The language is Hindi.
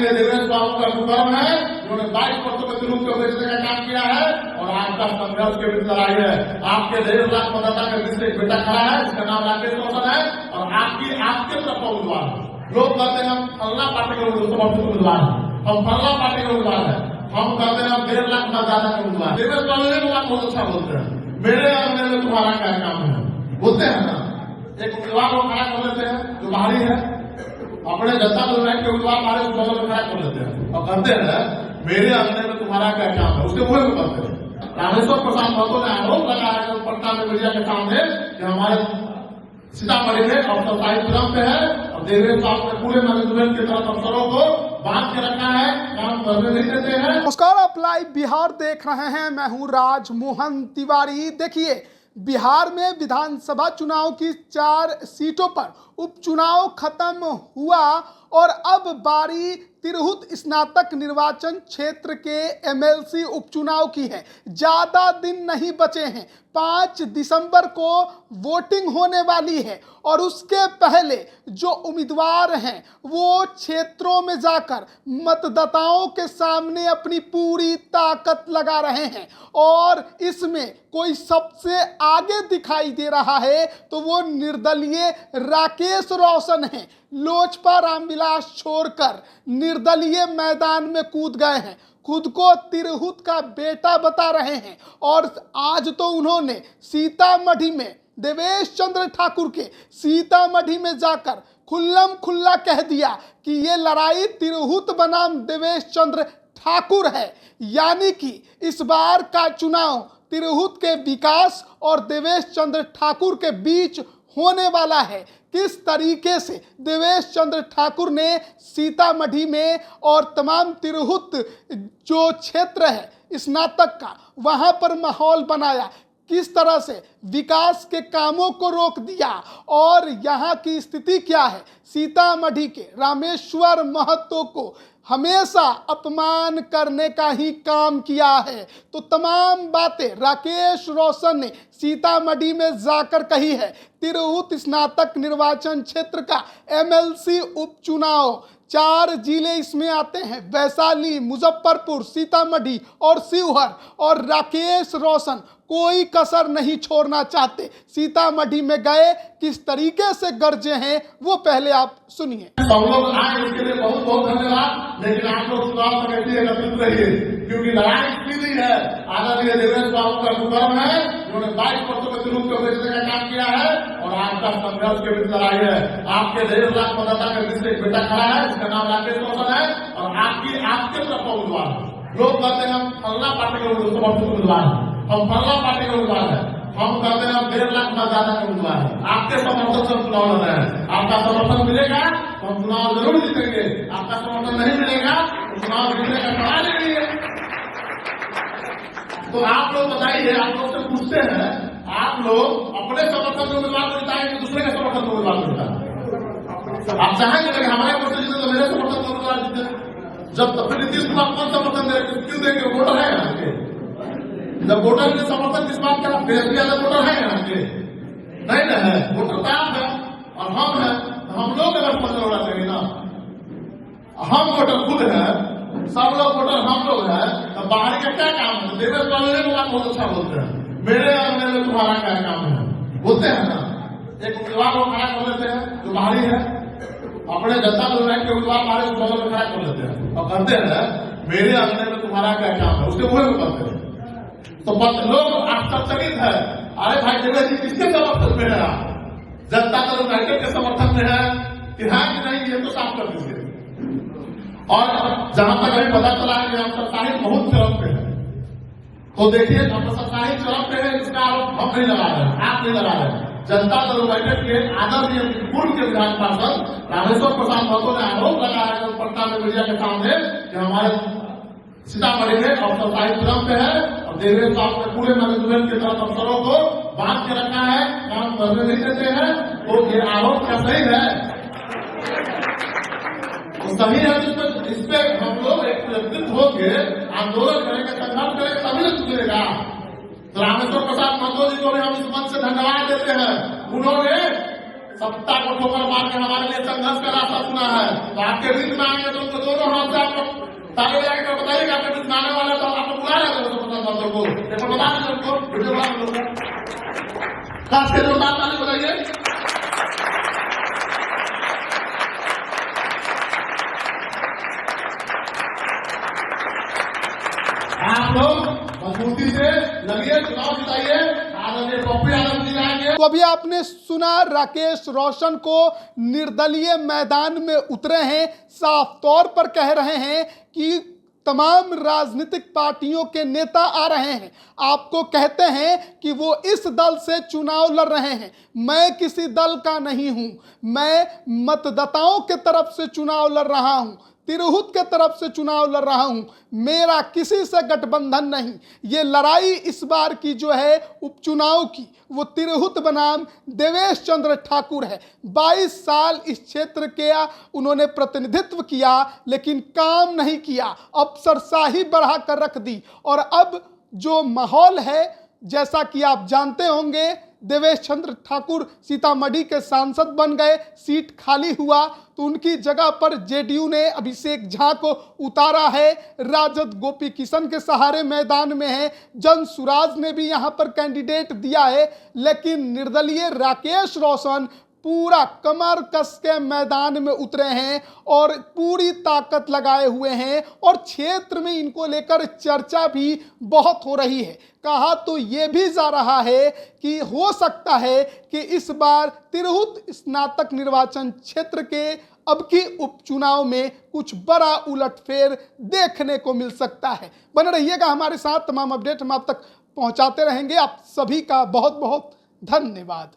आदरणीय देवेंद्र बाबू का शुभकर्म है, उन्होंने 22 वर्षों में तिरुप को बेचने का काम किया है और आपका संघर्ष के बीच लड़ाई है। आपके 1.5 लाख मतदाता के बीच एक बेटा खड़ा है, इसका नाम राकेश रोशन है और आपके तरफ उम्मीदवार है। लोग कहते हैं हम फलना पार्टी के समर्थित उम्मीदवार है, हम फलना पार्टी के उम्मीदवार है, हम कहते हैं हम 1.5 लाख मतदाता के उम्मीदवार। देवेंद्र बाबू बहुत अच्छा बोलते हैं, मेरे अंदर में तुम्हारा क्या काम है बोलते हैं ना। एक उम्मीदवार को खड़ा कर लेते हैं जो बाहरी है, अपने जनता दल के उम्मीदवार हमारे बगल में खड़ा कर लेते हैं और कहते हैं मेरे अंदर में तुम्हारा क्या काम है, उसके मुंह में कहते हैं। रामेश्वर प्रसाद महतो ने आरोप लगाया है पटना में मीडिया के सामने कि हमारे सीतामढ़ी में अफसरशाही चरम पे है और देवेंद्र साहब ने पूरे मैनेजमेंट की तरफ अफसरों को बांध के रखा है, काम करने नहीं देते हैं। नमस्कार, आप लाइव बिहार देख रहे हैं, मैं हूं राज मोहन तिवारी। देखिए, बिहार में विधानसभा चुनाव की 4 सीटों पर उपचुनाव खत्म हुआ और अब बारी तिरहुत स्नातक निर्वाचन क्षेत्र के एमएलसी उपचुनाव की है। ज्यादा दिन नहीं बचे हैं, 5 दिसंबर को वोटिंग होने वाली है और उसके पहले जो उम्मीदवार हैं वो क्षेत्रों में जाकर मतदाताओं के सामने अपनी पूरी ताकत लगा रहे हैं और इसमें कोई सबसे आगे दिखाई दे रहा है तो वो निर्दलीय राकेश रोशन हैं। लोजपा रामविलास छोड़कर निर्दलीय मैदान में कूद गए हैं, खुद को तिरहुत का बेटा बता रहे हैं और आज तो उन्होंने सीतामढ़ी में देवेश चंद्र ठाकुर के सीतामढ़ी में जाकर खुल्लम खुल्ला कह दिया कि ये लड़ाई तिरहुत बनाम देवेश चंद्र ठाकुर है। यानी कि इस बार का चुनाव तिरहुत के विकास और देवेश चंद्र ठाकुर के बीच होने वाला है। किस तरीके से देवेश चंद्र ठाकुर ने सीतामढ़ी में और तमाम तिरहुत जो क्षेत्र है स्नातक का वहां पर माहौल बनाया, किस तरह से विकास के कामों को रोक दिया और यहाँ की स्थिति क्या है। सीतामढ़ी के रामेश्वर महतो को हमेशा अपमान करने का ही काम किया है, तो तमाम बातें राकेश रोशन ने सीतामढ़ी में जाकर कही है। तिरहुत स्नातक निर्वाचन क्षेत्र का एमएलसी उपचुनाव 4 जिले इसमें आते हैं, वैशाली, मुजफ्फरपुर, सीतामढ़ी और शिवहर, और राकेश रोशन कोई कसर नहीं छोड़ना चाहते। सीतामढ़ी में गए, किस तरीके से गरजे हैं वो पहले आप सुनिए। सब लोग आए इसके लिए बहुत बहुत धन्यवाद, लेकिन आप लोग चुनाव कमेटी एकत्रित रहिए क्योंकि लड़ाई सीधी है। आदरणीय देवेंद्र बाबू का शुभकर्म है, उन्होंने 22 वर्षों में तिरुप को बेचने का काम किया है और आपका संघर्ष के बीच लड़ाई है। आपके 1.5 लाख मतदाता के बीच एक बेटा खड़ा है, इसका नाम राकेश रोशन है और आपके तरफ उम्मीदवार है। लोग कहते हैं हम फलना पार्टी के समर्थित उम्मीदवार है, हम फलना पार्टी के उम्मीदवार है, हम कहते हैं हम 1.5 लाख मतदाता के उम्मीदवार है। आपके समर्थन से चुनाव लड़ रहे हैं, आपका समर्थन मिलेगा तो हम चुनाव जरूर जीतेंगे, आपका समर्थन नहीं मिलेगा तो चुनाव जीतने का सवाल ही नहीं है। तो आप लोग बताइए, आप लोग से पूछते हैं, आप लोग अपने समर्थन के उम्मीदवार को जिताएंगे, दूसरे के समर्थन के उम्मीदवार को जिताएंगे। आप चाहेंगे कि हमारे को जीते तो मेरे समर्थन के उम्मीदवार जीते, जब तो फिर नीतीश कुमार कौन समर्थन दे क्यों देंगे? वोटर है यहाँ के, जब वोटर के समर्थन किस बात का, बेहद ज्यादा वोटर है यहाँ के नहीं ना है, वोटर तो आप है और हम है, हम लोग अगर फसल उड़ा देंगे ना, हम वोटर खुद है, सब लोग वोटर हम लोग है, तो बाहर का क्या काम है? देवेश बाबू बात बहुत अच्छा बोलते हैं, मेरे अंदर में तुम्हारा क्या काम है बोलते हैं ना। एक उम्मीदवार को खड़ा कर लेते हैं जो बाहरी है, अपने जनता दल के उम्मीदवार हमारे बगल में खड़ा कर लेते हैं और कहते हैं मेरे अंदर में तुम्हारा क्या काम है, उसके मुंह में कहते हैं। तो लोग आश्चर्यचकित है, अरे भाई देवेश जी किसके समर्थन में है? आप जनता दल यूनाइटेड के समर्थन में है कि हाँ कि नहीं, ये तो साफ कर दीजिए। और जहां तक हमें पता चला है कि हम सरकारी बहुत चरम पे है, तो देखिए हम सरकारी चरम पे है, इसका आरोप हम नहीं लगा रहे, आप नहीं लगा रहे। जनता दल यूनाइटेड के आदरणीय पूर्व के विधान पार्षद रामेश्वर प्रसाद महतो ने आरोप लगाया है पटना में मीडिया के सामने कि हमारे सीतामढ़ी में अफसरशाही चरम पे है और देवेंद्र साहब ने पूरे मैनेजमेंट की तरफ अफसरों को बांध के रखा है, काम करने नहीं देते हैं। तो ये आरोप क्या सही है? सही है, इस पे हम लोग एकत्रित होकर आंदोलन करेंगे, संघर्ष करेंगे, तभी न सुधरेगा। तो रामेश्वर प्रसाद महतो जी को भी हम इस मंच से धन्यवाद देते हैं, उन्होंने सत्ता को ठोकर मार के हमारे लिए संघर्ष का रास्ता चुना है। तो आपके बीच में आएंगे तो उनको दोनों हाथ से आप लोग ताले लगाकर बताइए कि आपके बीच में आने वाले तो आपको बुला रहे थे को देखो बता दें उनको वीडियो बना दो खास के जो बात आने बताइए। आप लोग मजबूती से लगिए, चुनाव जिताइए, आदरणीय पप्पू यादव जी आएंगे। तो अभी आपने सुना राकेश रोशन को निर्दलीय मैदान में उतरे हैं, साफ तौर पर कह रहे हैं कि तमाम राजनीतिक पार्टियों के नेता आ रहे हैं, आपको कहते हैं कि वो इस दल से चुनाव लड़ रहे हैं। मैं किसी दल का नहीं हूं, मैं मतदाताओं के तरफ से चुनाव लड़ रहा हूं, तिरहुत के तरफ से चुनाव लड़ रहा हूं, मेरा किसी से गठबंधन नहीं। ये लड़ाई इस बार की जो है उपचुनाव की, वो तिरहुत बनाम देवेश चंद्र ठाकुर है। 22 साल इस क्षेत्र के उन्होंने प्रतिनिधित्व किया, लेकिन काम नहीं किया, अफसरशाही बढ़ा कर रख दी। और अब जो माहौल है, जैसा कि आप जानते होंगे, देवेश चंद्र ठाकुर सीतामढ़ी के सांसद बन गए, सीट खाली हुआ तो उनकी जगह पर जेडीयू ने अभिषेक झा को उतारा है। राजद गोपी किशन के सहारे मैदान में है, जन सुराज ने भी यहां पर कैंडिडेट दिया है, लेकिन निर्दलीय राकेश रोशन पूरा कमर कस के मैदान में उतरे हैं और पूरी ताकत लगाए हुए हैं। और क्षेत्र में इनको लेकर चर्चा भी बहुत हो रही है। कहा तो ये भी जा रहा है कि हो सकता है कि इस बार तिरहुत स्नातक निर्वाचन क्षेत्र के अब की उपचुनाव में कुछ बड़ा उलटफेर देखने को मिल सकता है। बने रहिएगा हमारे साथ, तमाम अपडेट हम आप तक पहुंचाते रहेंगे। आप सभी का बहुत बहुत धन्यवाद।